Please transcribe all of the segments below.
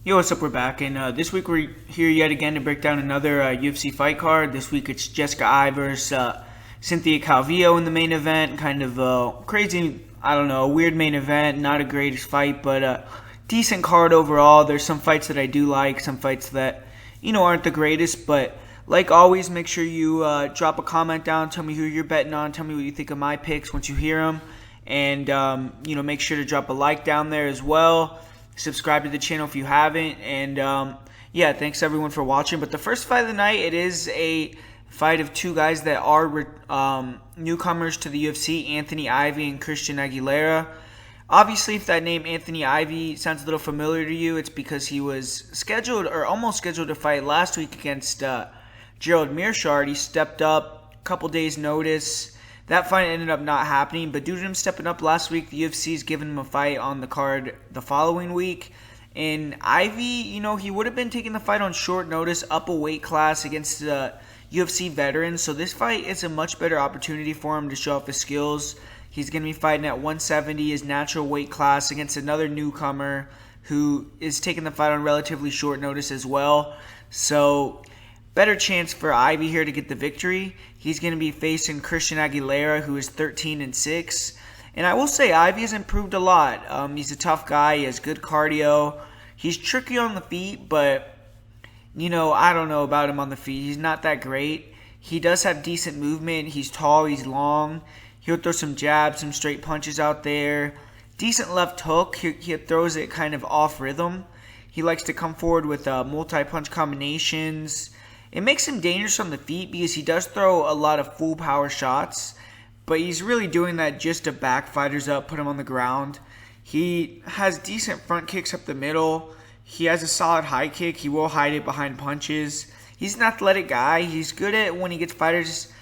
Yo, what's up? We're back, and this week we're here yet again to break down another UFC fight card. This week it's Jessica Eye versus Cynthia Calvillo in the main event. Kind of crazy, weird main event. Not a greatest fight, but decent card overall. There's some fights that I do like, some fights that, aren't the greatest, but like always, make sure you drop a comment down, tell me who you're betting on, tell me what you think of my picks once you hear them, and, make sure to drop a like down there as well. Subscribe to the channel if you haven't, and thanks everyone for watching. But the first fight of the night, it is a fight of two guys that are newcomers to the UFC, Anthony Ivy and Christian Aguilera. Obviously, if that name Anthony Ivy sounds a little familiar to you, it's because he was scheduled or almost scheduled to fight last week against Gerald Meerschaert. He stepped up, a couple days notice. That fight ended up not happening, but due to him stepping up last week, the UFC's given him a fight on the card the following week. And Ivy, he would have been taking the fight on short notice, up a weight class against the UFC veteran. So this fight is a much better opportunity for him to show off his skills. He's going to be fighting at 170, his natural weight class, against another newcomer who is taking the fight on relatively short notice as well. So better chance for Ivy here to get the victory. He's going to be facing Christian Aguilera, who is 13-6. And I will say, Ivy has improved a lot. He's a tough guy. He has good cardio. He's tricky on the feet, but, I don't know about him on the feet. He's not that great. He does have decent movement. He's tall. He's long. He'll throw some jabs, some straight punches out there. Decent left hook. He throws it kind of off rhythm. He likes to come forward with multi-punch combinations. It makes him dangerous on the feet because he does throw a lot of full power shots, but he's really doing that just to back fighters up, put him on the ground. He has decent front kicks up the middle. He has a solid high kick. He will hide it behind punches. He's an athletic guy. He's good at when he gets fighters'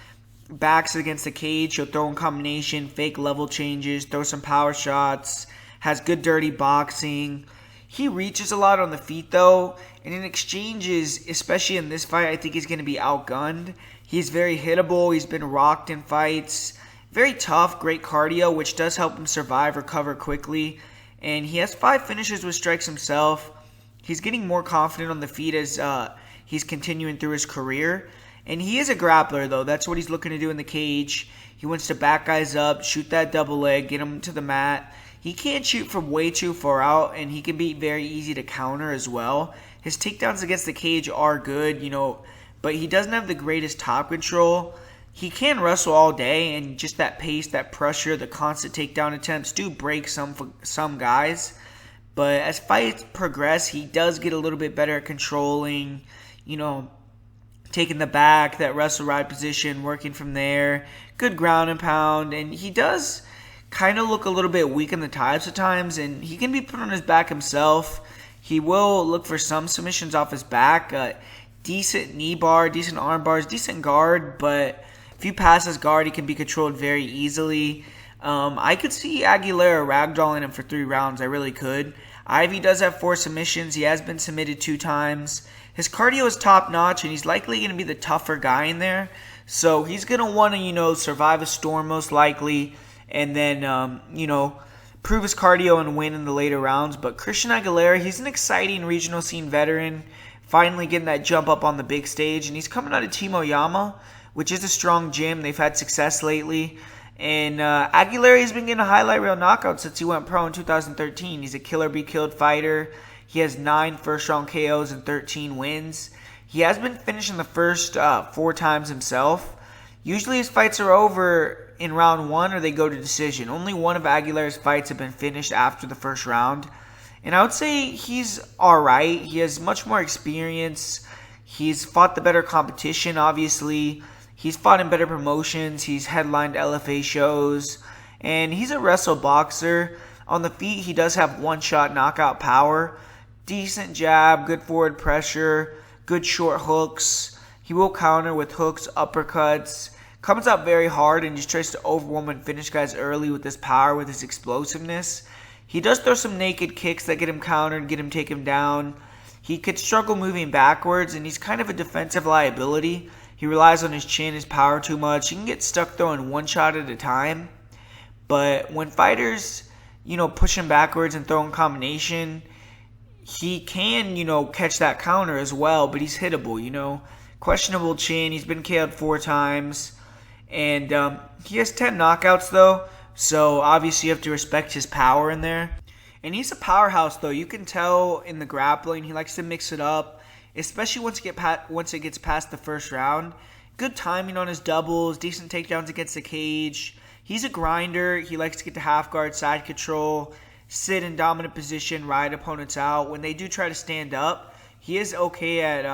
backs against the cage. He'll throw in combination, fake level changes, throw some power shots, has good dirty boxing. He reaches a lot on the feet, though, and in exchanges, especially in this fight, I think he's going to be outgunned. He's very hittable. He's been rocked in fights. Very tough, great cardio, which does help him survive, recover quickly. And he has 5 finishes with strikes himself. He's getting more confident on the feet as he's continuing through his career. And he is a grappler, though. That's what he's looking to do in the cage. He wants to back guys up, shoot that double leg, get them to the mat. He can't shoot from way too far out, and he can be very easy to counter as well. His takedowns against the cage are good, but he doesn't have the greatest top control. He can wrestle all day, and just that pace, that pressure, the constant takedown attempts do break some guys. But as fights progress, he does get a little bit better at controlling, taking the back, that wrestle ride position, working from there. Good ground and pound, and he does kind of look a little bit weak in the types at times, and he can be put on his back himself. He will look for some submissions off his back. Decent knee bar, decent arm bars, decent guard, but if you pass his guard, he can be controlled very easily. I could see Aguilera ragdolling him for 3 rounds. I really could. Ivy does have 4 submissions. He has been submitted 2 times. His cardio is top-notch, and he's likely going to be the tougher guy in there. So he's going to want to, survive a storm most likely, and then, prove his cardio and win in the later rounds. But Christian Aguilera, he's an exciting regional scene veteran, finally getting that jump up on the big stage. And he's coming out of Timoyama, which is a strong gym. They've had success lately. And Aguilera has been getting a highlight reel knockout since he went pro in 2013. He's a killer-be-killed fighter. He has 9 first-round KOs and 13 wins. He has been finishing the first 4 times himself. Usually his fights are over in round 1 or they go to decision. Only one of Aguilera's fights have been finished after the first round. And I would say he's alright. He has much more experience. He's fought the better competition, obviously. He's fought in better promotions. He's headlined LFA shows. And he's a wrestle boxer. On the feet, he does have one-shot knockout power. Decent jab, good forward pressure, good short hooks. He will counter with hooks, uppercuts. Comes out very hard and just tries to overwhelm and finish guys early with his power, with his explosiveness. He does throw some naked kicks that get him countered, get him taken down. He could struggle moving backwards, and he's kind of a defensive liability. He relies on his chin, his power too much. He can get stuck throwing one shot at a time. But when fighters, push him backwards and throw in combination, he can, catch that counter as well, but he's hittable, Questionable chin. He's been KO'd 4 times. And he has 10 knockouts, though. So, obviously, you have to respect his power in there. And he's a powerhouse, though. You can tell in the grappling. He likes to mix it up, especially once it gets past the first round. Good timing on his doubles. Decent takedowns against the cage. He's a grinder. He likes to get to half guard, side control, sit in dominant position, ride opponents out. When they do try to stand up, he is okay at,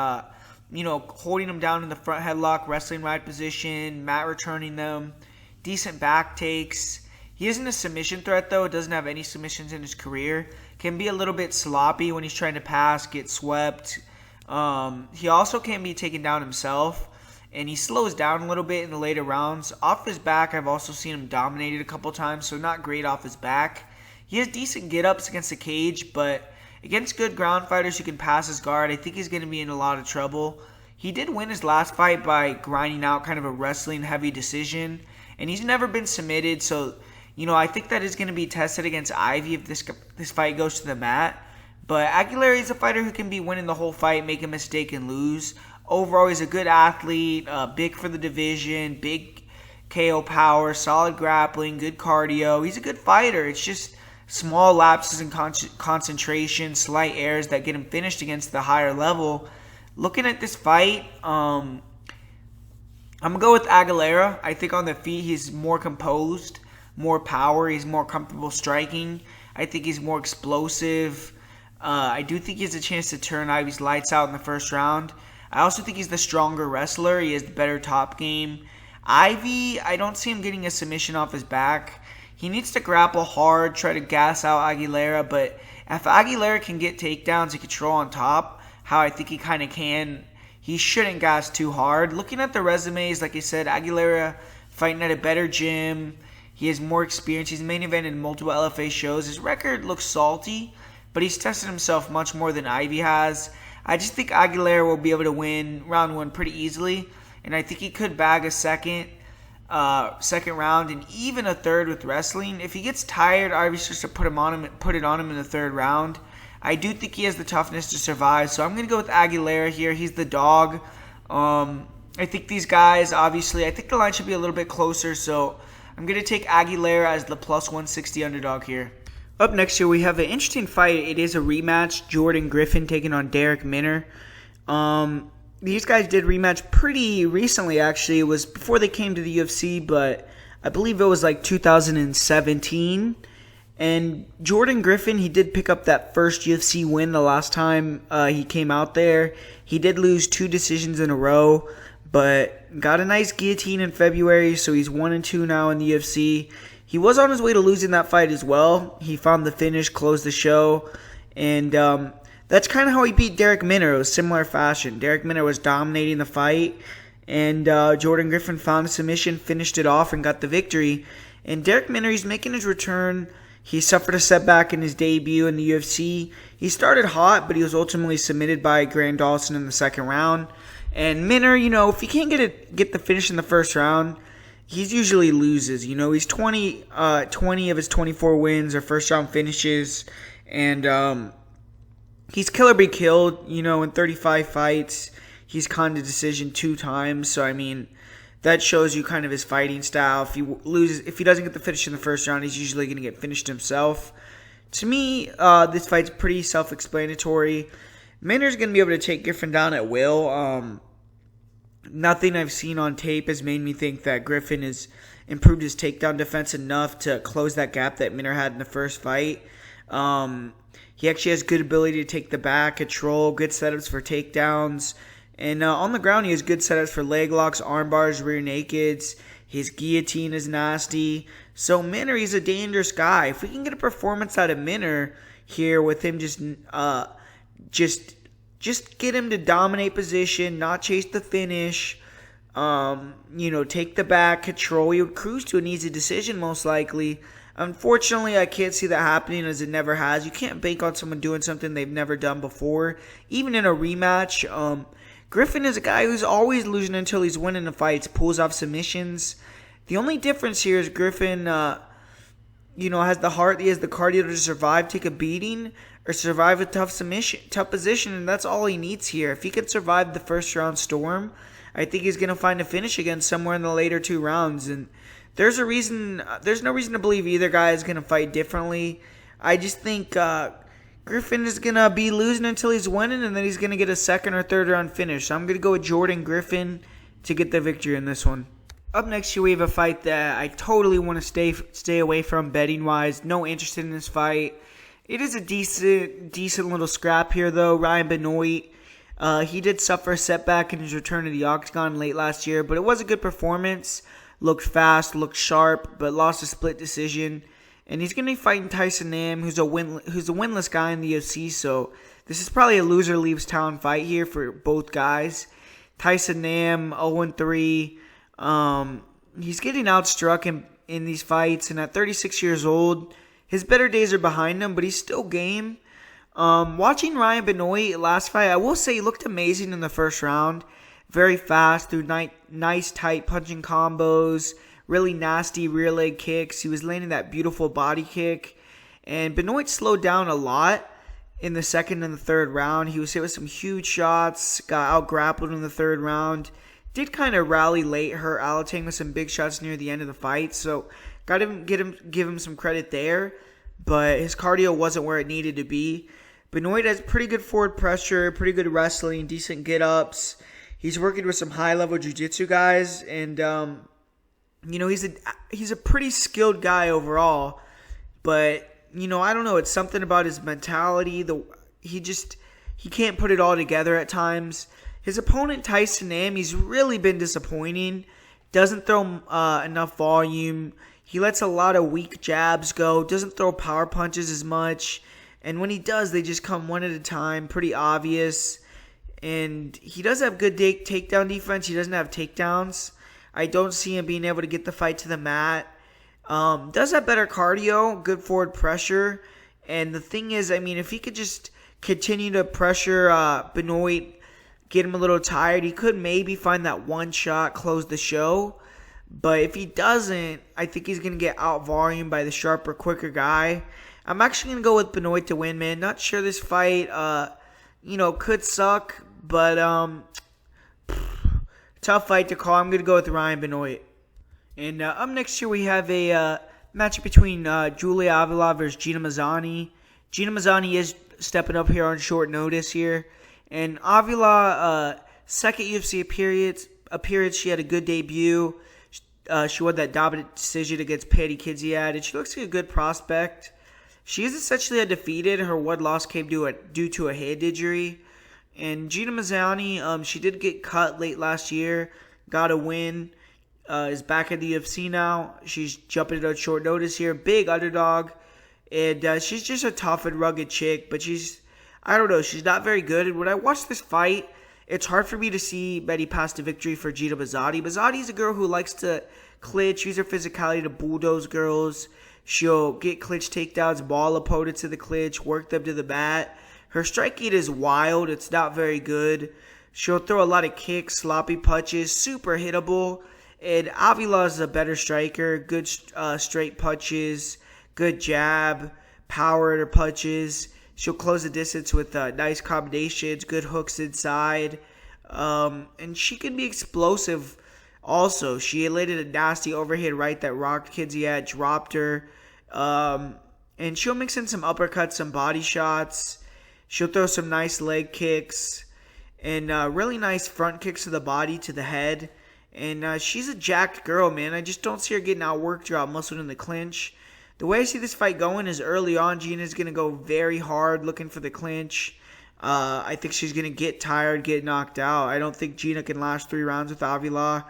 holding them down in the front headlock, wrestling ride position, mat returning them, decent back takes. He isn't a submission threat, though. Doesn't have any submissions in his career. Can be a little bit sloppy when he's trying to pass, get swept. He also can be taken down himself, and he slows down a little bit in the later rounds. Off his back, I've also seen him dominated a couple times, so not great off his back. He has decent get-ups against the cage, but against good ground fighters who can pass his guard, I think he's going to be in a lot of trouble. He did win his last fight by grinding out kind of a wrestling-heavy decision, and he's never been submitted, so, I think that is going to be tested against Ivy if this fight goes to the mat. But Aguilera is a fighter who can be winning the whole fight, make a mistake, and lose. Overall, he's a good athlete, big for the division, big KO power, solid grappling, good cardio. He's a good fighter. It's just small lapses in concentration, slight errors that get him finished against the higher level. Looking at this fight, I'm going to go with Aguilera. I think on the feet he's more composed, more power. He's more comfortable striking. I think he's more explosive. I do think he has a chance to turn Ivy's lights out in the first round. I also think he's the stronger wrestler. He has the better top game. Ivy, I don't see him getting a submission off his back. He needs to grapple hard, try to gas out Aguilera, but if Aguilera can get takedowns and control on top, how I think he kind of can, he shouldn't gas too hard. Looking at the resumes, like I said, Aguilera fighting at a better gym. He has more experience. He's main evented in multiple LFA shows. His record looks salty, but he's tested himself much more than Ivy has. I just think Aguilera will be able to win round 1 pretty easily, and I think he could bag a second round and even a third with wrestling. If he gets tired, Ivy starts to put it on him in the third round. I do think he has the toughness to survive, so I'm going to go with Aguilera here. He's the dog. I think these guys, obviously, I think the line should be a little bit closer, so I'm going to take Aguilera as the plus 160 underdog here. Up next here, we have an interesting fight. It is a rematch. Jourdain Griffin taking on Darrick Minner. These guys did rematch pretty recently, actually. It was before they came to the UFC, but I believe it was like 2017. And Jourdain Griffin, he did pick up that first UFC win the last time he came out there. He did lose 2 decisions in a row, but got a nice guillotine in February, so he's 1-2 now in the UFC. He was on his way to losing that fight as well. He found the finish, closed the show, and that's kind of how he beat Darrick Minner. It was similar fashion. Darrick Minner was dominating the fight, and Jourdain Griffin found a submission, finished it off, and got the victory. And Darrick Minner, he's making his return. He suffered a setback in his debut in the UFC. He started hot, but he was ultimately submitted by Grant Dawson in the second round. And Minner, if he can't get the finish in the first round, he usually loses. He's 20 of his 24 wins are first round finishes, and he's kill or be killed. In 35 fights, he's conned a decision 2 times. So that shows you kind of his fighting style. If he doesn't get the finish in the first round, he's usually going to get finished himself. To me, this fight's pretty self-explanatory. Minner's going to be able to take Griffin down at will. Nothing I've seen on tape has made me think that Griffin has improved his takedown defense enough to close that gap that Minner had in the first fight. He actually has good ability to take the back, control, good setups for takedowns. And on the ground, he has good setups for leg locks, arm bars, rear nakeds. His guillotine is nasty. So Minner, he's a dangerous guy. If we can get a performance out of Minner here with him just get him to dominate position, not chase the finish, take the back, control. He would cruise to an easy decision most likely. Unfortunately, I can't see that happening as it never has. You can't bank on someone doing something they've never done before. Even in a rematch, Griffin is a guy who's always losing until he's winning the fights, pulls off submissions. The only difference here is Griffin, has the heart, he has the cardio to survive, take a beating, or survive a tough position, and that's all he needs here. If he can survive the first round storm, I think he's going to find a finish again somewhere in the later 2 rounds. And there's no reason to believe either guy is going to fight differently. I just think Griffin is going to be losing until he's winning, and then he's going to get a second or third round finish. So I'm going to go with Jourdain Griffin to get the victory in this one. Up next here, we have a fight that I totally want to stay away from betting-wise. No interest in this fight. It is a decent little scrap here, though. Ryan Benoit, he did suffer a setback in his return to the octagon late last year, but it was a good performance. Looked fast, looked sharp, but lost a split decision. And he's going to be fighting Tyson Nam, who's a winless guy in the UFC, so this is probably a loser leaves town fight here for both guys. Tyson Nam, 0-3. He's getting outstruck in these fights, and at 36 years old, his better days are behind him, but he's still game. Watching Ryan Benoit last fight, I will say he looked amazing in the first round. Very fast, through nice tight punching combos, really nasty rear leg kicks. He was landing that beautiful body kick. And Benoit slowed down a lot in the second and the third round. He was hit with some huge shots, got out-grappled in the third round. Did kind of rally late, hurt Alatang with some big shots near the end of the fight. So got to give him some credit there. But his cardio wasn't where it needed to be. Benoit has pretty good forward pressure, pretty good wrestling, decent get-ups. He's working with some high-level jiu-jitsu guys, and he's a pretty skilled guy overall. But I don't know. It's something about his mentality. He can't put it all together at times. His opponent Tyson Nam, he's really been disappointing. Doesn't throw enough volume. He lets a lot of weak jabs go. Doesn't throw power punches as much. And when he does, they just come one at a time. Pretty obvious. And he does have good takedown defense. He doesn't have takedowns. I don't see him being able to get the fight to the mat. Does have better cardio, good forward pressure. And the thing is, if he could just continue to pressure Benoit, get him a little tired, he could maybe find that one shot, close the show. But if he doesn't, I think he's going to get out-volumed by the sharper, quicker guy. I'm actually going to go with Benoit to win, man. Not sure this fight, could suck. But tough fight to call. I'm going to go with Ryan Benoit. And up next here we have a matchup between Julia Avila versus Gina Mazzani. Gina Mazzani is stepping up here on short notice here. And Avila, second UFC appearance, she had a good debut. She won that dominant decision against Patty Kidziad, and she looks like a good prospect. She is essentially undefeated. Her one loss came due to a hand injury. And Gina Mazzani, she did get cut late last year, got a win, is back in the UFC now. She's jumping in on short notice here, big underdog, and she's just a tough and rugged chick, but she's not very good. And when I watch this fight, it's hard for me to see many paths to victory for Gina Mazzani. Mazzani's a girl who likes to clinch, use her physicality to bulldoze girls. She'll get clinch takedowns, maul opponents to the clinch, work them to the mat. Her striking is wild. It's not very good. She'll throw a lot of kicks, sloppy punches, super hittable. And Avila is a better striker. Good straight punches, good jab, power to punches. She'll close the distance with nice combinations, good hooks inside. And she can be explosive also. She landed a nasty overhead right that rocked Kidziad, dropped her. And she'll mix in some uppercuts, some body shots. She'll throw some nice leg kicks and really nice front kicks to the body, to the head. And she's a jacked girl, man. I just don't see her getting outworked or outmuscled in the clinch. The way I see this fight going is early on, Gina's going to go very hard looking for the clinch. I think she's going to get tired, get knocked out. I don't think Gina can last 3 rounds with Avila,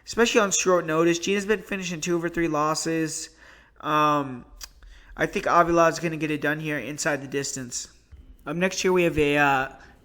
especially on short notice. Gina's been finishing 2 of her 3 losses. I think Avila is going to get it done here inside the distance. Up next here we have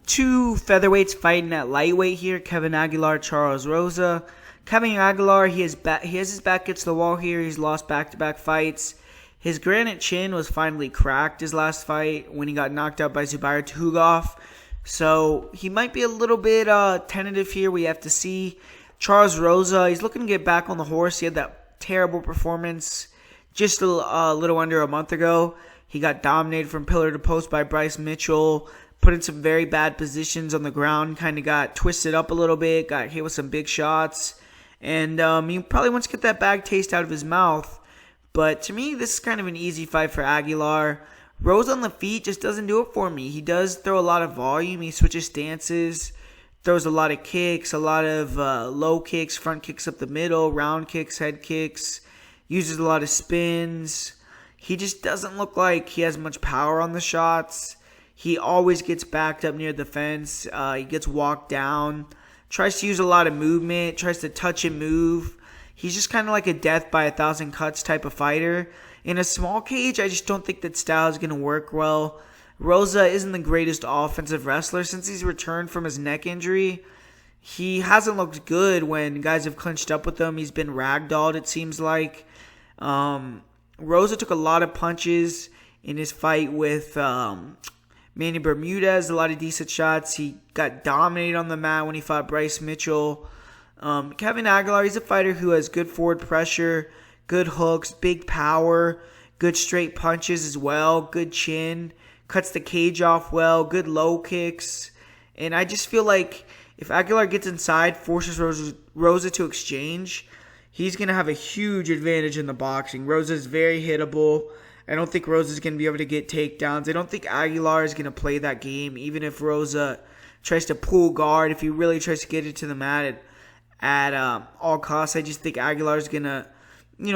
2 featherweights fighting at lightweight here. Kevin Aguilar, Charles Rosa. Kevin Aguilar, he has his back against the wall here. He's lost back-to-back fights. His granite chin was finally cracked his last fight when he got knocked out by Zubair Tukhugov. So he might be a little bit tentative here. We have to see. Charles Rosa, he's looking to get back on the horse. He had that terrible performance just a little under a month ago. He got dominated from pillar to post by Bryce Mitchell, put in some very bad positions on the ground, kind of got twisted up a little bit, got hit with some big shots, and he probably wants to get that bad taste out of his mouth. But to me, this is kind of an easy fight for Aguilar. Rosa on the feet just doesn't do it for me. He does throw a lot of volume. He switches stances, throws a lot of kicks, a lot of low kicks, front kicks up the middle, round kicks, head kicks, uses a lot of spins. He just doesn't look like he has much power on the shots. He always gets backed up near the fence. He gets walked down. Tries to use a lot of movement. Tries to touch and move. He's just kind of like a death by 1,000 cuts type of fighter. In a small cage, I just don't think that style is going to work well. Rosa isn't the greatest offensive wrestler. Since he's returned from his neck injury, he hasn't looked good when guys have clinched up with him. He's been ragdolled, it seems like. Rosa took a lot of punches in his fight with Manny Bermudez, a lot of decent shots. He got dominated on the mat when he fought Bryce Mitchell. Kevin Aguilar, he's a fighter who has good forward pressure, good hooks, big power, good straight punches as well, good chin, cuts the cage off well, good low kicks. And I just feel like if Aguilar gets inside, forces Rosa to exchange, he's going to have a huge advantage in the boxing. Rosa's very hittable. I don't think Rosa's going to be able to get takedowns. I don't think Aguilar is going to play that game, even if Rosa tries to pull guard, if he really tries to get it to the mat at all costs. I just think Aguilar is going to,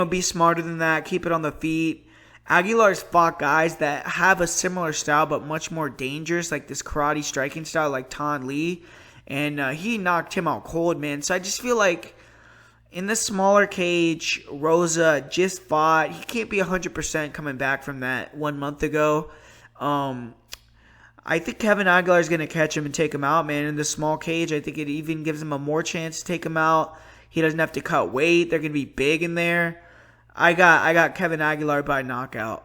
be smarter than that, keep it on the feet. Aguilar's fought guys that have a similar style but much more dangerous, like this karate striking style like Tan Lee, and he knocked him out cold, man. So I just feel like in the smaller cage, Rosa just fought. He can't be 100% coming back from that 1 month ago. I think Kevin Aguilar is going to catch him and take him out, man. In the small cage, I think it even gives him a more chance to take him out. He doesn't have to cut weight. They're going to be big in there. I got Kevin Aguilar by knockout.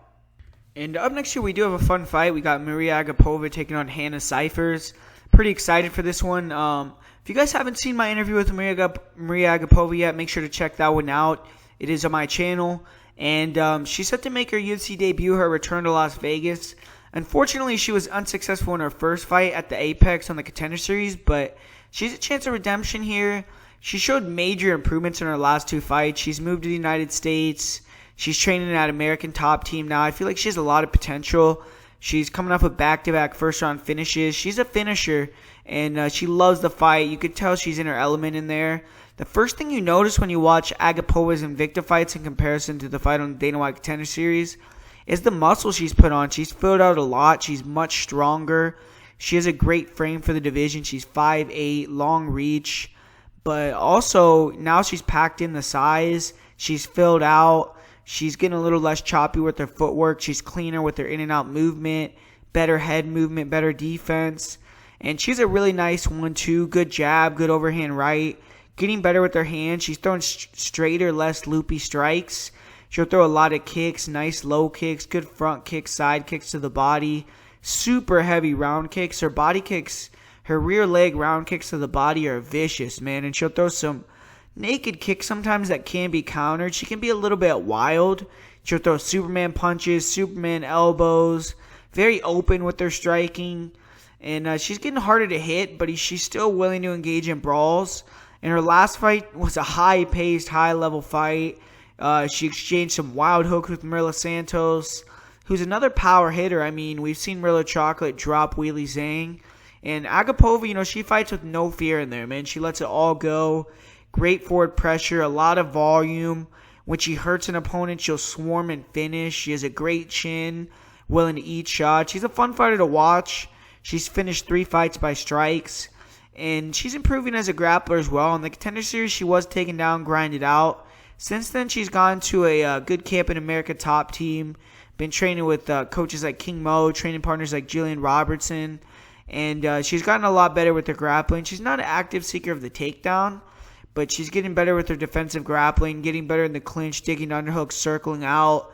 And up next year, we do have a fun fight. We got Mariya Agapova taking on Hannah Cifers. Pretty excited for this one. If you guys haven't seen my interview with Mariya Agapova yet, make sure to check that one out. It is on my channel. And she's set to make her UFC debut, her return to Las Vegas. Unfortunately, she was unsuccessful in her first fight at the Apex on the Contender Series, but she's a chance of redemption here. She showed major improvements in her last 2 fights. She's moved to the United States. She's training at American Top Team now. I feel like she has a lot of potential. She's coming off of back-to-back first-round finishes. She's a finisher, and she loves the fight. You could tell she's in her element in there. The first thing you notice when you watch Agapova's Invicta fights in comparison to the fight on the Dana White Contender Series is the muscle she's put on. She's filled out a lot. She's much stronger. She has a great frame for the division. She's 5'8", long reach. But also, now she's packed in the size. She's filled out. She's getting a little less choppy with her footwork. She's cleaner with her in and out movement, better head movement, better defense. And she's a really nice 1-2, good jab, good overhand right. Getting better with her hands. She's throwing straighter, less loopy strikes. She'll throw a lot of kicks, nice low kicks, good front kicks, side kicks to the body. Super heavy round kicks. Her body kicks, her rear leg round kicks to the body are vicious, man. And she'll throw some naked kicks sometimes that can be countered. She can be a little bit wild. She'll throw Superman punches, Superman elbows. Very open with her striking. And she's getting harder to hit, but she's still willing to engage in brawls. And her last fight was a high-paced, high-level fight. She exchanged some wild hooks with Mirla Santos, who's another power hitter. I mean, we've seen Mirla Chocolate drop Wheelie Zhang. And Agapova, she fights with no fear in there, man. She lets it all go. Great forward pressure, a lot of volume. When she hurts an opponent, she'll swarm and finish. She has a great chin, willing to eat shots. She's a fun fighter to watch. She's finished 3 fights by strikes. And she's improving as a grappler as well. In the Contender Series, she was taken down, grinded out. Since then, she's gone to a good camp in America Top Team. Been training with coaches like King Mo, training partners like Jillian Robertson. And she's gotten a lot better with her grappling. She's not an active seeker of the takedown, but she's getting better with her defensive grappling, getting better in the clinch, digging underhooks, circling out,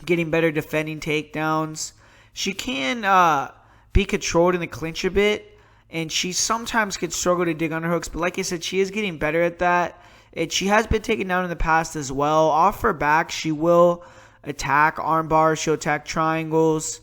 getting better defending takedowns. She can be controlled in the clinch a bit, and she sometimes could struggle to dig underhooks, but like I said, she is getting better at that, She has been taken down in the past as well. Off her back, she will attack arm bars. She'll attack triangles.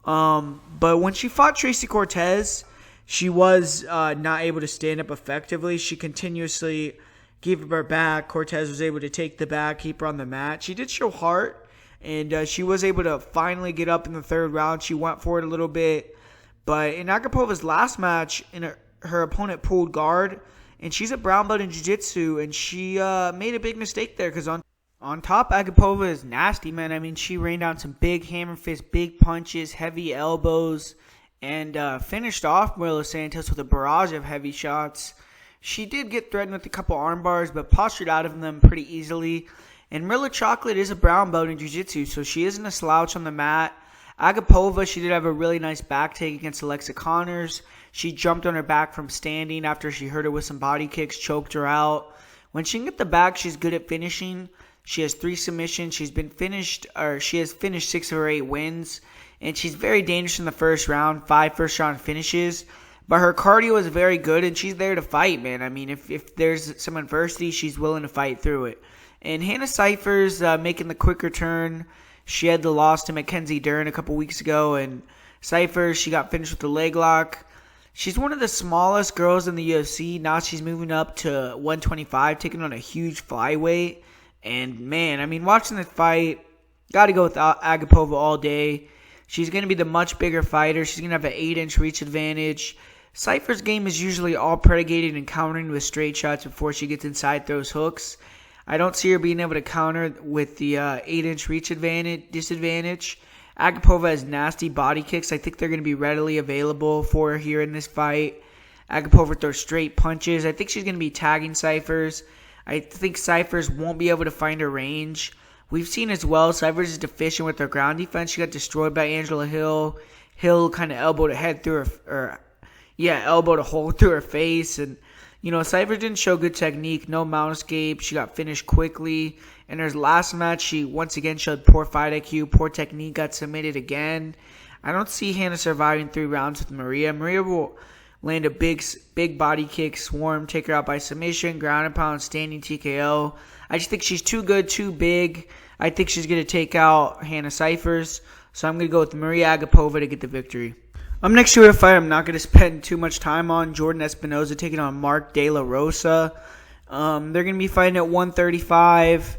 But when she fought Tracy Cortez, she was not able to stand up effectively. She continuously gave up her back. Cortez was able to take the back, keep her on the mat. She did show heart, and she was able to finally get up in the third round. She went for it a little bit. But in Agapova's last match, her opponent pulled guard, and she's a brown belt in jiu-jitsu, and she made a big mistake there because on top, Agapova is nasty, man. I mean, she rained down some big hammer fists, big punches, heavy elbows, and finished off Marilla Santos with a barrage of heavy shots. She did get threatened with a couple arm bars, but postured out of them pretty easily. And Marilla Chocolate is a brown belt in jiu-jitsu, so she isn't a slouch on the mat. Agapova, she did have a really nice back take against Alexa Connors. She jumped on her back from standing after she hurt her with some body kicks, choked her out. When she can get the back, she's good at finishing. She has 3 submissions. She has finished 6 of her 8 wins. And she's very dangerous in the first round, 5 first-round finishes. But her cardio is very good, and she's there to fight, man. I mean, if there's some adversity, she's willing to fight through it. And Hannah Cifers making the quicker turn. She had the loss to Mackenzie Dern a couple weeks ago, and Cifers, she got finished with the leg lock. She's one of the smallest girls in the UFC. Now she's moving up to 125, taking on a huge flyweight. And, man, I mean, watching this fight, got to go with Agapova all day. She's going to be the much bigger fighter. She's going to have an 8-inch reach advantage. Cifers' game is usually all predicated in countering with straight shots before she gets inside throws hooks. I don't see her being able to counter with the 8-inch reach disadvantage. Agapova has nasty body kicks. I think they're going to be readily available for her here in this fight. Agapova throws straight punches. I think she's going to be tagging Cifers. I think Cifers won't be able to find her range. We've seen as well, Cifers is deficient with her ground defense. She got destroyed by Angela Hill. Hill kind of elbowed a head through elbowed a hole through her face. And, Cifers didn't show good technique, no mount escape. She got finished quickly. In her last match, she once again showed poor fight IQ, poor technique, got submitted again. I don't see Hannah surviving 3 rounds with Mariya. Mariya will land a big body kick, swarm, take her out by submission, ground and pound, standing TKO. I just think she's too good, too big. I think she's going to take out Hannah Cifers. So I'm going to go with Mariya Agapova to get the victory. Next to a fight I'm not going to spend too much time on. Jourdain Espinosa taking on Marc De La Rosa. They're going to be fighting at 135,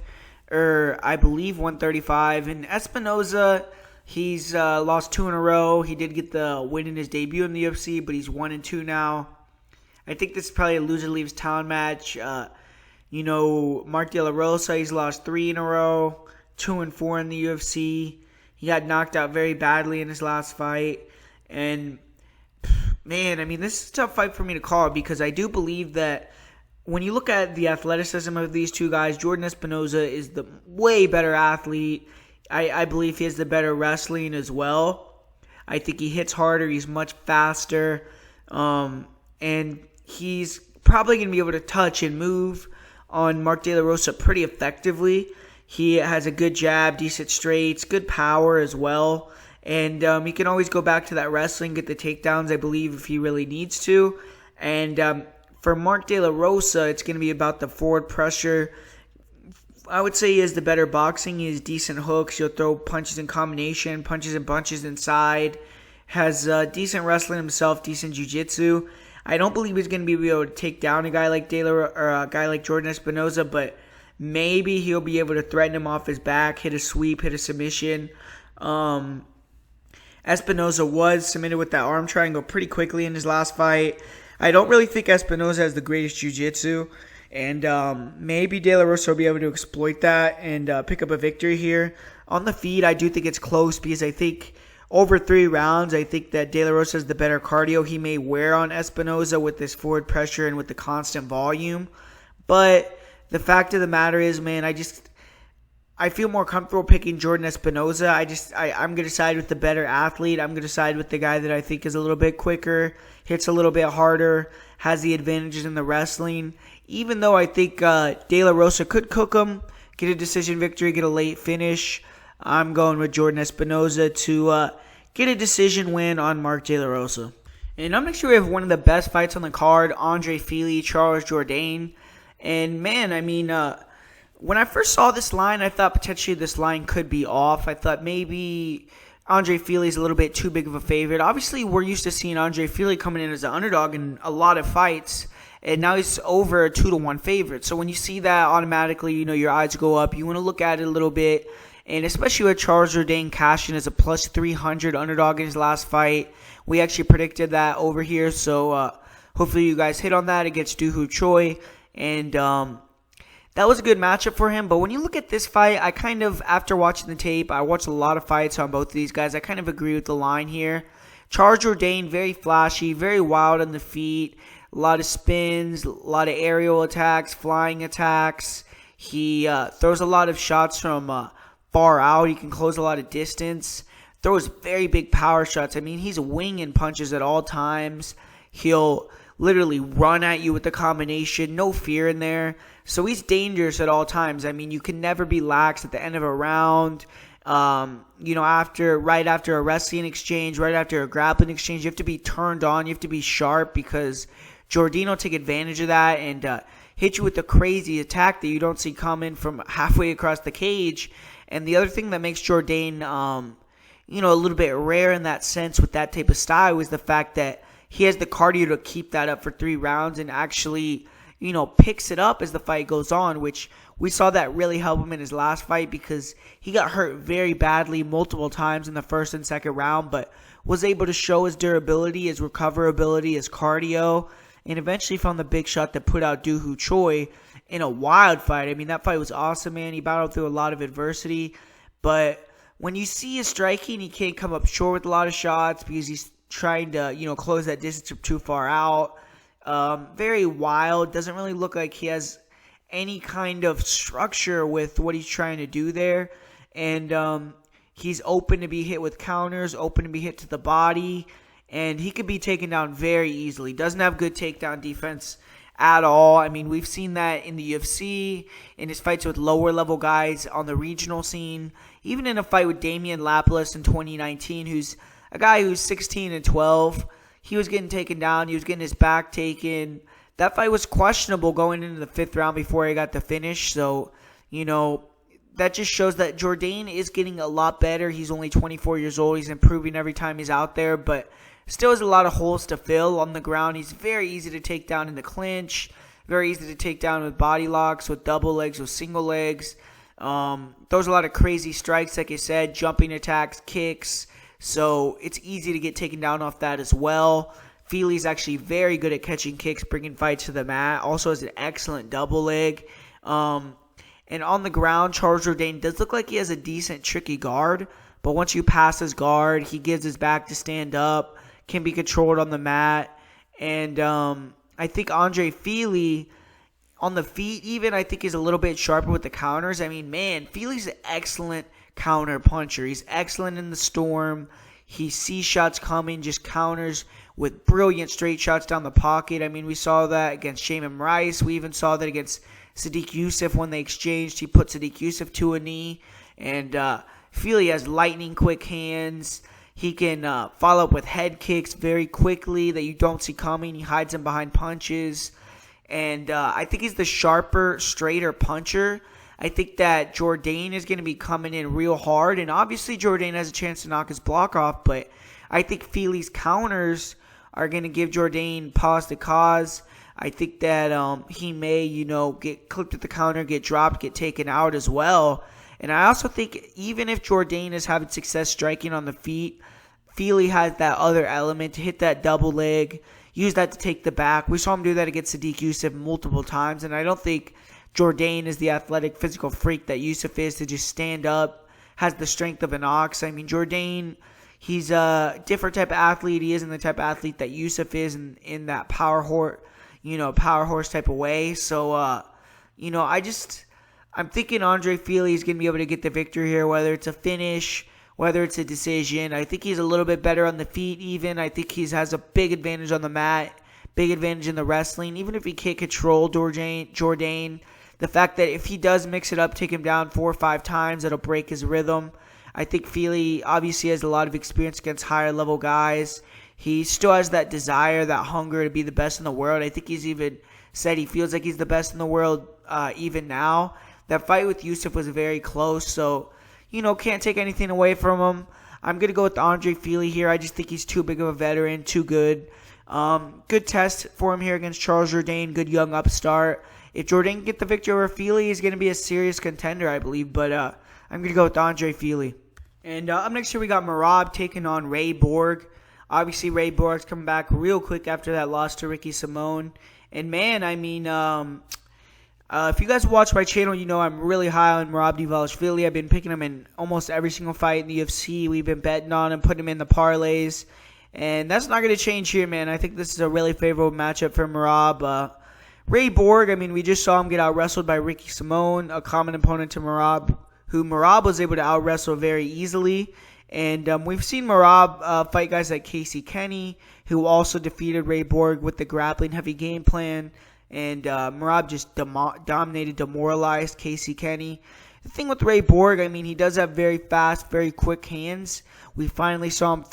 or I believe 135. And Espinosa, he's lost 2 in a row. He did get the win in his debut in the UFC, but he's 1-2 now. I think this is probably a loser leaves town match. Marc De La Rosa, he's lost 3 in a row, 2-4 in the UFC. He got knocked out very badly in his last fight. And, man, I mean, this is a tough fight for me to call because I do believe that when you look at the athleticism of these two guys, Jourdain Espinosa is the way better athlete. I believe he has the better wrestling as well. I think he hits harder. He's much faster. And he's probably going to be able to touch and move on Marc De La Rosa pretty effectively. He has a good jab, decent straights, good power as well. And he can always go back to that wrestling, get the takedowns, I believe, if he really needs to. And for Marc De La Rosa, it's going to be about the forward pressure. I would say he has the better boxing. He has decent hooks. He'll throw punches in combination, punches and bunches inside. Has decent wrestling himself, decent jiu-jitsu. I don't believe he's going to be able to take down a guy like Jourdain Espinosa, but maybe he'll be able to threaten him off his back, hit a sweep, hit a submission. Espinosa was submitted with that arm triangle pretty quickly in his last fight. I don't really think Espinosa has the greatest jiu-jitsu, and maybe De La Rosa will be able to exploit that and pick up a victory here. On the feed, I do think it's close because I think over 3 rounds, I think that De La Rosa has the better cardio. He may wear on Espinosa with this forward pressure and with the constant volume, but the fact of the matter is, man, I feel more comfortable picking Jourdain Espinosa. I'm going to side with the better athlete. I'm going to side with the guy that I think is a little bit quicker, hits a little bit harder, has the advantages in the wrestling. Even though I think De La Rosa could cook him, get a decision victory, get a late finish, I'm going with Jourdain Espinosa to get a decision win on Marc De La Rosa. And I'm next sure we have one of the best fights on the card, Andre Fili, Charles Jourdain. And man, I mean, when I first saw this line, I thought potentially this line could be off. I thought maybe Andre Fili's a little bit too big of a favorite. Obviously, we're used to seeing Andre Fili coming in as an underdog in a lot of fights, and now he's over a 2-1 favorite. So when you see that, automatically, your eyes go up. You want to look at it a little bit, and especially with Charles Jourdain cashing as a plus 300 underdog in his last fight. We actually predicted that over here, so hopefully you guys hit on that against Doo Ho Choi, and that was a good matchup for him. But when you look at this fight, I kind of, after watching the tape, I watched a lot of fights on both of these guys. I kind of agree with the line here. Charles Jourdain, very flashy, very wild on the feet. A lot of spins, a lot of aerial attacks, flying attacks. He throws a lot of shots from far out. He can close a lot of distance. Throws very big power shots. I mean, he's winging punches at all times. He'll literally run at you with the combination. No fear in there. So he's dangerous at all times. I mean, you can never be lax at the end of a round. Right after a wrestling exchange, right after a grappling exchange, you have to be turned on. You have to be sharp because Jourdain will take advantage of that and hit you with a crazy attack that you don't see coming from halfway across the cage. And the other thing that makes Jourdain, a little bit rare in that sense with that type of style is the fact that he has the cardio to keep that up for 3 rounds and actually, picks it up as the fight goes on, which we saw that really help him in his last fight because he got hurt very badly multiple times in the first and second round, but was able to show his durability, his recoverability, his cardio, and eventually found the big shot that put out Doo Ho Choi in a wild fight. I mean, that fight was awesome, man. He battled through a lot of adversity, but when you see his striking, he can't come up short with a lot of shots because he's trying to, close that distance from too far out. Very wild. Doesn't really look like he has any kind of structure with what he's trying to do there. And he's open to be hit with counters, open to be hit to the body. And he could be taken down very easily. Doesn't have good takedown defense at all. I mean, we've seen that in the UFC, in his fights with lower level guys on the regional scene. Even in a fight with Damian Lapilus in 2019, who's a guy who's 16-12. He was getting taken down. He was getting his back taken. That fight was questionable going into the 5th round before he got the finish. So, that just shows that Jourdain is getting a lot better. He's only 24 years old. He's improving every time he's out there, but still has a lot of holes to fill on the ground. He's very easy to take down in the clinch. Very easy to take down with body locks, with double legs, with single legs. Throws a lot of crazy strikes, like I said, jumping attacks, kicks. So it's easy to get taken down off that as well. Fili's actually very good at catching kicks, bringing fights to the mat. Also has an excellent double leg. And on the ground, Charles Jourdain does look like he has a decent, tricky guard. But once you pass his guard, he gives his back to stand up, can be controlled on the mat. And I think Andre Fili, on the feet even, I think is a little bit sharper with the counters. I mean, man, Fili's an excellent counter puncher. He's excellent in the storm. He sees shots coming, just counters with brilliant straight shots down the pocket. I mean, we saw that against Shaman Rice. We even saw that against Sadiq Youssef when they exchanged. He put Sadiq Youssef to a knee. And Fili has lightning quick hands. He can follow up with head kicks very quickly that you don't see coming. He hides them behind punches. And I think he's the sharper, straighter puncher. I think that Jourdain is going to be coming in real hard. And obviously Jourdain has a chance to knock his block off. But I think Fili's counters are going to give Jourdain pause to cause. I think that he may, get clipped at the counter, get dropped, get taken out as well. And I also think even if Jourdain is having success striking on the feet, Fili has that other element to hit that double leg, use that to take the back. We saw him do that against Sadiq Youssef multiple times, and I don't think Jourdain is the athletic, physical freak that Youssef is to just stand up, has the strength of an ox. I mean, Jourdain, he's a different type of athlete. He isn't the type of athlete that Youssef is in that power horse type of way. So, I'm thinking Andre Fili is going to be able to get the victory here, whether it's a finish, whether it's a decision. I think he's a little bit better on the feet even. I think he has a big advantage on the mat, big advantage in the wrestling. Even if he can't control Jourdain, the fact that if he does mix it up, take him down 4 or 5 times, it'll break his rhythm. I think Fili obviously has a lot of experience against higher level guys. He still has that desire, that hunger to be the best in the world. I think he's even said he feels like he's the best in the world even now. That fight with Yusuf was very close, so, can't take anything away from him. I'm going to go with Andre Fili here. I just think he's too big of a veteran, too good. Good test for him here against Charles Jourdain, good young upstart. If Jourdain can get the victory over Fili, he's going to be a serious contender, I believe, but I'm going to go with Andre Fili. And up next here we got Merab taking on Ray Borg. Obviously, Ray Borg's coming back real quick after that loss to Ricky Simone. And man, if you guys watch my channel, you know I'm really high on Merab Dvalishvili. I've been picking him in almost every single fight in the UFC. We've been betting on him, putting him in the parlays. And that's not going to change here, man. I think this is a really favorable matchup for Merab. Ray Borg, we just saw him get out-wrestled by Ricky Simone, a common opponent to Merab, who Merab was able to out-wrestle very easily. And we've seen Merab fight guys like Casey Kenny, who also defeated Ray Borg with the grappling-heavy game plan. And Merab just demoralized Casey Kenny. The thing with Ray Borg, he does have very fast, very quick hands. We finally saw him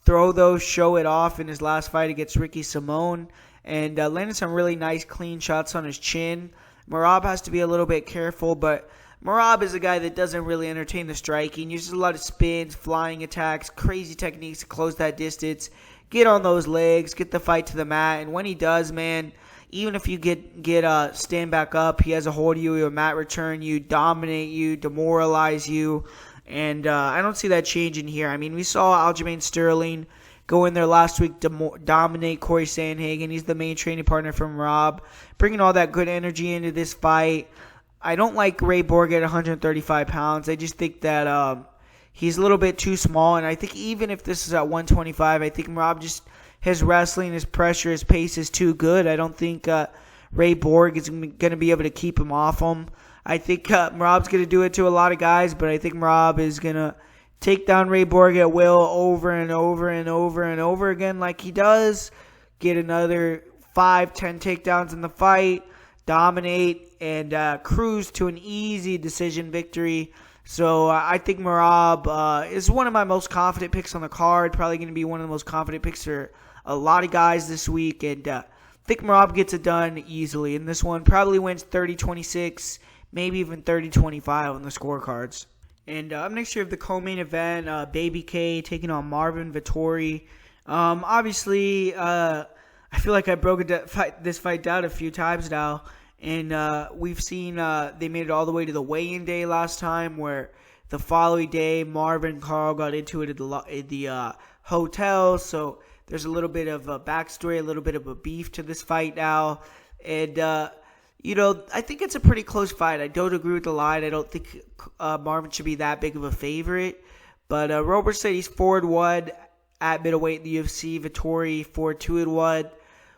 throw those, show it off in his last fight against Ricky Simone, and landed some really nice, clean shots on his chin. Merab has to be a little bit careful, but Merab is a guy that doesn't really entertain the striking. Uses a lot of spins, flying attacks, crazy techniques to close that distance, get on those legs, get the fight to the mat, and when he does, man, even if you get stand back up, he has a hold of you, he'll mat return you, dominate you, demoralize you. And I don't see that changing here. We saw Aljamain Sterling go in there last week, dominate Corey Sandhagen. He's the main training partner from Merab, bringing all that good energy into this fight. I don't like Ray Borg at 135 pounds. I just think that he's a little bit too small. And I think even if this is at 125, I think Merab just, his wrestling, his pressure, his pace is too good. I don't think Ray Borg is going to be able to keep him off him. I think Merab's going to do it to a lot of guys, but I think Merab is going to take down Ray Borg at will over and over and over and over again like he does. Get another 5-10 takedowns in the fight, dominate, and cruise to an easy decision victory. So I think Merab is one of my most confident picks on the card. Probably going to be one of the most confident picks for a lot of guys this week. And I think Merab gets it done easily. And this one probably wins 30-26. Maybe even 30-25 on the scorecards. And up next year of the co-main event, Baby K taking on Marvin Vettori. Obviously, I feel like I broke this fight down a few times now. And we've seen they made it all the way to the weigh-in day last time, where the following day, Marvin and Carl got into it at the hotel. So there's a little bit of a backstory, a little bit of a beef to this fight now. And I think it's a pretty close fight. I don't agree with the line. I don't think Marvin should be that big of a favorite. But Robert said he's 4-1 at middleweight in the UFC. Vettori 4-2-1.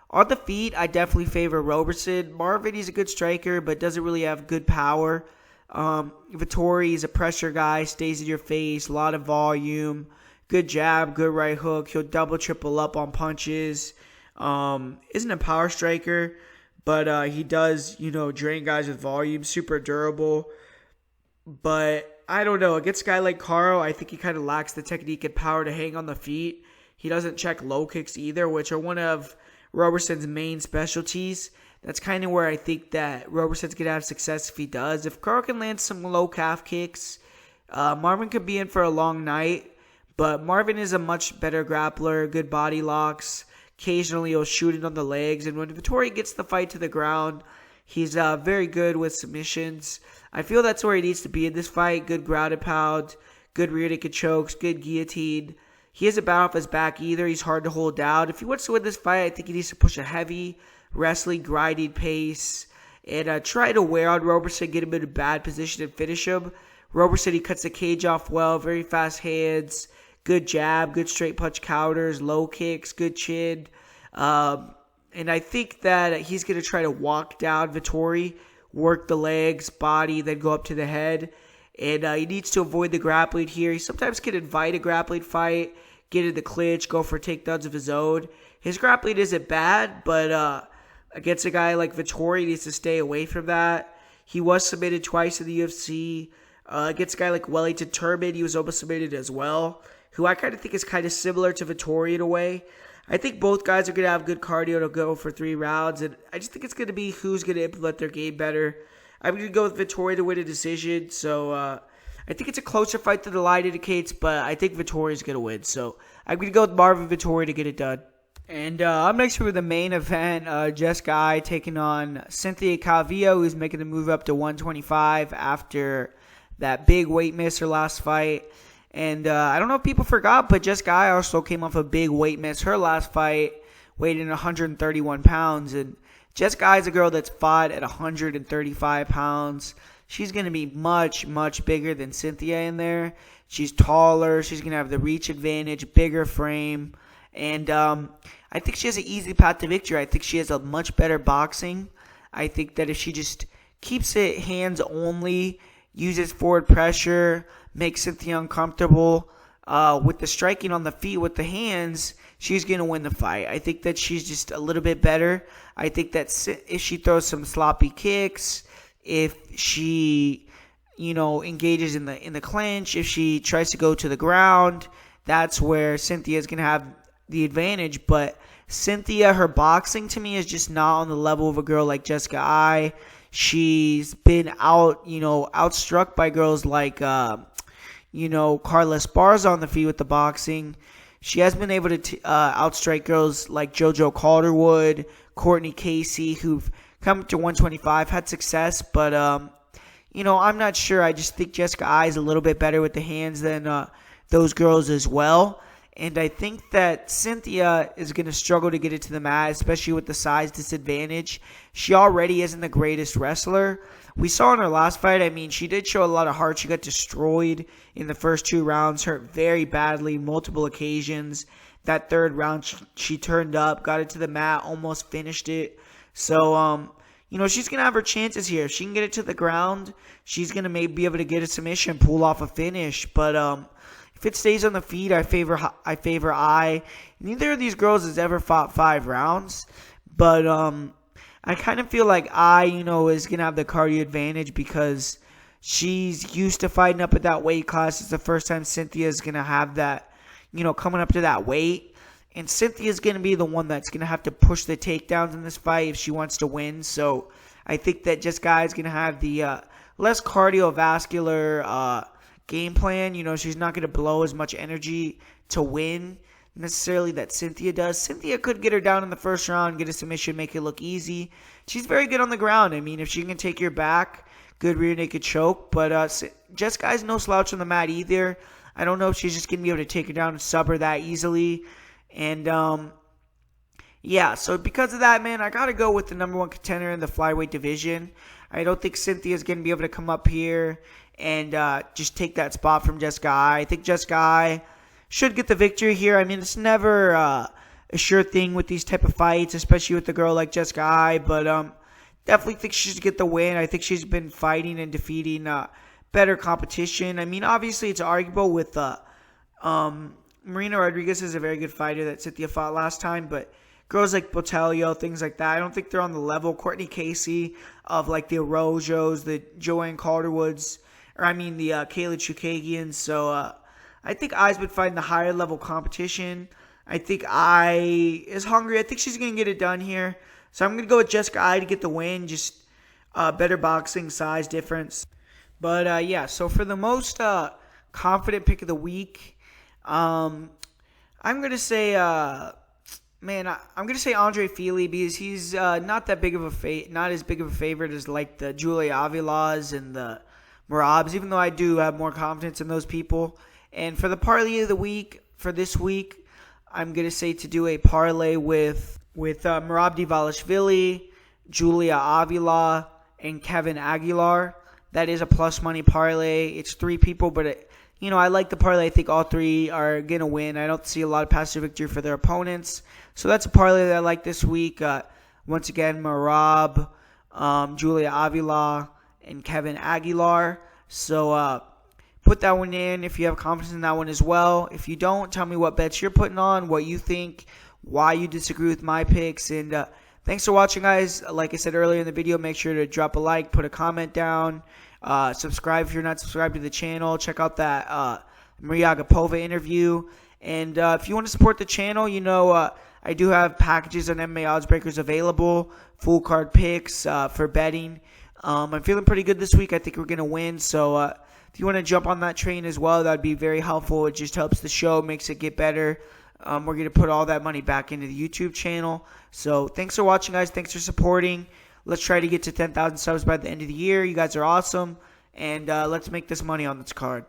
On the feet, I definitely favor Robertson. Marvin, he's a good striker, but doesn't really have good power. Vettori is a pressure guy, stays in your face, a lot of volume, good jab, good right hook. He'll double, triple up on punches. Isn't a power striker. But he does, drain guys with volume, super durable. But I don't know. Against a guy like Carl, I think he kind of lacks the technique and power to hang on the feet. He doesn't check low kicks either, which are one of Roberson's main specialties. That's kind of where I think that Roberson's going to have success if he does. If Carl can land some low calf kicks, Marvin could be in for a long night. But Marvin is a much better grappler, good body locks. Occasionally, he'll shoot it on the legs. And when Vettori gets the fight to the ground, he's very good with submissions. I feel that's where he needs to be in this fight. Good grounded pound, good rear naked chokes, good guillotine. He isn't bad off his back either. He's hard to hold down. If he wants to win this fight, I think he needs to push a heavy, wrestling, grinding pace and try to wear on Roberson, get him in a bad position and finish him. Roberson, he cuts the cage off well, very fast hands. Good jab, good straight punch counters, low kicks, good chin. And I think that he's going to try to walk down Vettori, work the legs, body, then go up to the head. And he needs to avoid the grappling here. He sometimes can invite a grappling fight, get in the clinch, go for takedowns of his own. His grappling isn't bad, but against a guy like Vettori, he needs to stay away from that. He was submitted twice in the UFC. Against a guy like Wellington Turman, he was almost submitted as well, who I kind of think is kind of similar to Vettori in a way. I think both guys are going to have good cardio to go for 3 rounds, and I just think it's going to be who's going to implement their game better. I'm going to go with Vettori to win a decision, so I think it's a closer fight than the line indicates, but I think Vettori's going to win. So I'm going to go with Marvin Vettori to get it done. And up next for the main event, Jessica Eye taking on Cynthia Calvillo, who's making the move up to 125 after that big weight miss her last fight. And I don't know if people forgot, but Jessica Eye also came off a big weight miss. Her last fight weighed in 131 pounds. And Jessica Eye is a girl that's fought at 135 pounds. She's going to be much, much bigger than Cynthia in there. She's taller. She's going to have the reach advantage, bigger frame. And I think she has an easy path to victory. I think she has a much better boxing. I think that if she just keeps it hands only, uses forward pressure, makes Cynthia uncomfortable, with the striking on the feet, with the hands, she's going to win the fight. I think that she's just a little bit better. I think that if she throws some sloppy kicks, if she, engages in the clinch, if she tries to go to the ground, that's where Cynthia is going to have the advantage. But Cynthia, her boxing to me is just not on the level of a girl like Jessica Eye. She's been outstruck by girls like, Carla Esparza on the feet with the boxing. She has been able to outstrike girls like JoJo Calderwood, Courtney Casey, who've come to 125, had success, but, I'm not sure. I just think Jessica Eye is a little bit better with the hands than those girls as well. And I think that Cynthia is going to struggle to get it to the mat, especially with the size disadvantage. She already isn't the greatest wrestler. We saw in her last fight, she did show a lot of heart. She got destroyed in the first 2 rounds, hurt very badly, multiple occasions. That 3rd round, she turned up, got it to the mat, almost finished it. So, she's going to have her chances here. If she can get it to the ground, she's going to maybe be able to get a submission, pull off a finish. But if it stays on the feet, I favor Eye. Neither of these girls has ever fought 5 rounds. But I kind of feel like Eye, is going to have the cardio advantage because she's used to fighting up at that weight class. It's the first time Cynthia is going to have that, coming up to that weight. And Cynthia is going to be the one that's going to have to push the takedowns in this fight if she wants to win. So I think that Jessica Eye is going to have the less cardiovascular game plan. She's not going to blow as much energy to win necessarily that Cynthia does. Cynthia could get her down in the first round, get a submission, make it look easy. She's very good on the ground. If she can take your back, good rear naked choke. But Jessica Eye's no slouch on the mat either. I don't know if she's just going to be able to take her down and sub her that easily. And, so because of that, man, I got to go with the number 1 contender in the flyweight division. I don't think Cynthia's going to be able to come up here and just take that spot from Jessica Eye. I think Jessica Eye should get the victory here. It's never a sure thing with these type of fights, especially with a girl like Jessica Eye, but definitely think she should get the win. I think she's been fighting and defeating better competition. Obviously it's arguable with Marina Rodriguez is a very good fighter that Cynthia fought last time, but girls like Botelho, things like that, I don't think they're on the level. Courtney Casey of like the Arojos, the Joanne Calderwoods, the Kayla Chukagians. So I think Eye's been fighting the higher level competition. I think Eye is hungry. I think she's going to get it done here. So I'm going to go with Jessica Eye to get the win. Just better boxing, size difference. But so for the most confident pick of the week, I'm going to say, I'm going to say Andre Fili because he's not that big of not as big of a favorite as like the Julia Avilas and the Merabs, even though I do have more confidence in those people. And for the parlay of the week, for this week, I'm going to say to do a parlay with Merab Dvalishvili, Julia Avila, and Kevin Aguilar. That is a plus money parlay. It's 3 people, but I like the parlay. I think all 3 are going to win. I don't see a lot of passive victory for their opponents. So that's a parlay that I like this week. Once again, Merab, Julia Avila, and Kevin Aguilar. So put that one in if you have confidence in that one as well. If you don't, tell me what bets you're putting on, what you think, why you disagree with my picks. And thanks for watching, guys. Like I said earlier in the video, make sure to drop a like, put a comment down. Subscribe if you're not subscribed to the channel. Check out that Mariya Agapova interview. And if you want to support the channel, I do have packages on MMA Odds Breakers available, full card picks for betting. I'm feeling pretty good this week. I think we're going to win. So if you want to jump on that train as well, that would be very helpful. It just helps the show, makes it get better. We're going to put all that money back into the YouTube channel. So thanks for watching, guys. Thanks for supporting. Let's try to get to 10,000 subs by the end of the year. You guys are awesome. And let's make this money on this card.